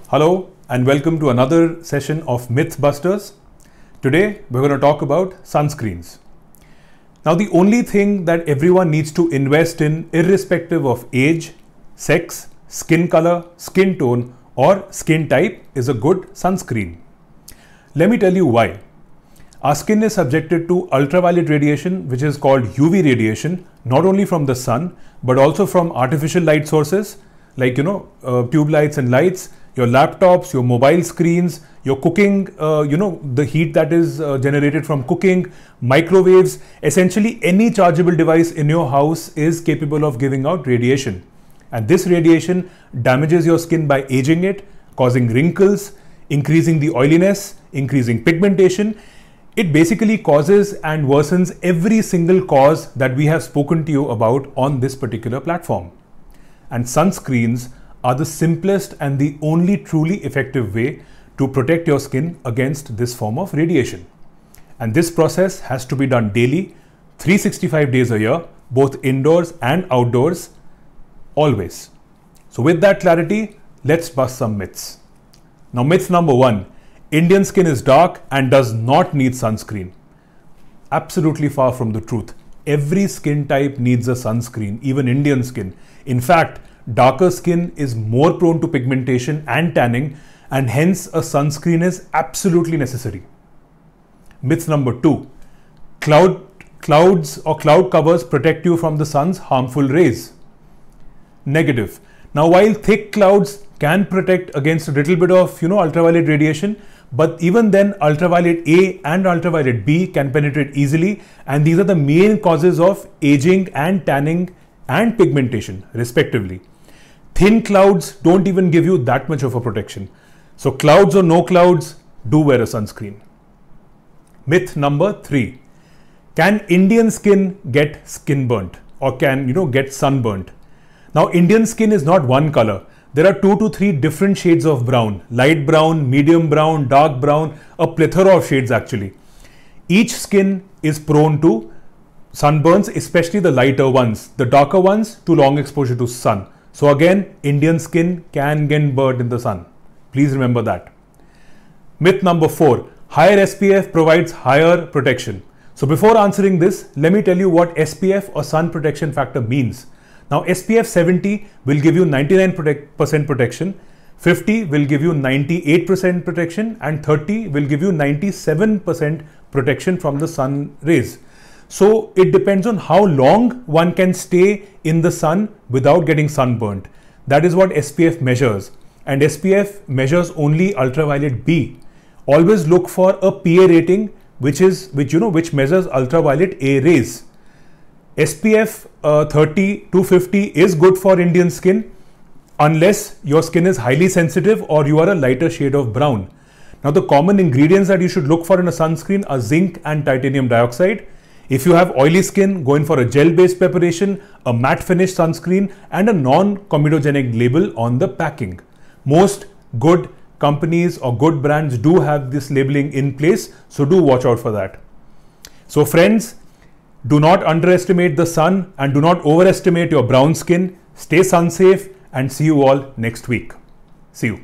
Hello and welcome to another session of Mythbusters. Today we're going to talk about sunscreens. Now the only thing that everyone needs to invest in, irrespective of age, sex, skin color, skin tone or skin type, is a good sunscreen. Let me tell you why. Our skin is subjected to ultraviolet radiation, which is called UV radiation, not only from the sun but also from artificial light sources like tube lights and lights, your laptops, your mobile screens, your cooking, the heat that is generated from cooking, microwaves. Essentially any chargeable device in your house is capable of giving out radiation, and this radiation damages your skin by aging it, causing wrinkles, increasing the oiliness, increasing pigmentation. It basically causes and worsens every single cause that we have spoken to you about on this particular platform. And sunscreens are the simplest and the only truly effective way to protect your skin against this form of radiation. And this process has to be done daily, 365 days a year, both indoors and outdoors, always. So with that clarity, let's bust some myths. Now, myth number one, Indian skin is dark and does not need sunscreen. Absolutely far from the truth. Every skin type needs a sunscreen, even Indian skin. In fact, darker skin is more prone to pigmentation and tanning, and hence a sunscreen is absolutely necessary. Myth number two, clouds or cloud covers protect you from the sun's harmful rays. Negative. Now, while thick clouds can protect against a little bit of ultraviolet radiation, but even then ultraviolet A and ultraviolet B can penetrate easily, and these are the main causes of aging and tanning and pigmentation respectively. Thin clouds don't even give you that much of a protection. So clouds or no clouds, do wear a sunscreen. Myth number three, can Indian skin get skin burnt or can get sunburnt? Now Indian skin is not one color. There are 2 to 3 different shades of brown, light brown, medium brown, dark brown, a plethora of shades actually. Each skin is prone to sunburns, especially the lighter ones, the darker ones to long exposure to sun. So again, Indian skin can get burnt in the sun. Please remember that. Myth number 4, higher SPF provides higher protection. So before answering this, let me tell you what SPF or sun protection factor means. Now SPF 70 will give you 99% protection, 50 will give you 98% protection, and 30 will give you 97% protection from the sun rays. So it depends on how long one can stay in the sun without getting sunburnt. That is what SPF measures, and SPF measures only ultraviolet B. Always look for a PA rating which measures ultraviolet A rays. SPF 30 to 50 is good for Indian skin unless your skin is highly sensitive or you are a lighter shade of brown. Now the common ingredients that you should look for in a sunscreen are zinc and titanium dioxide. If you have oily skin, go in for a gel-based preparation, a matte finish sunscreen and a non-comedogenic label on the packing. Most good companies or good brands do have this labeling in place, so do watch out for that. So friends, do not underestimate the sun and do not overestimate your brown skin. Stay sun safe and see you all next week. See you.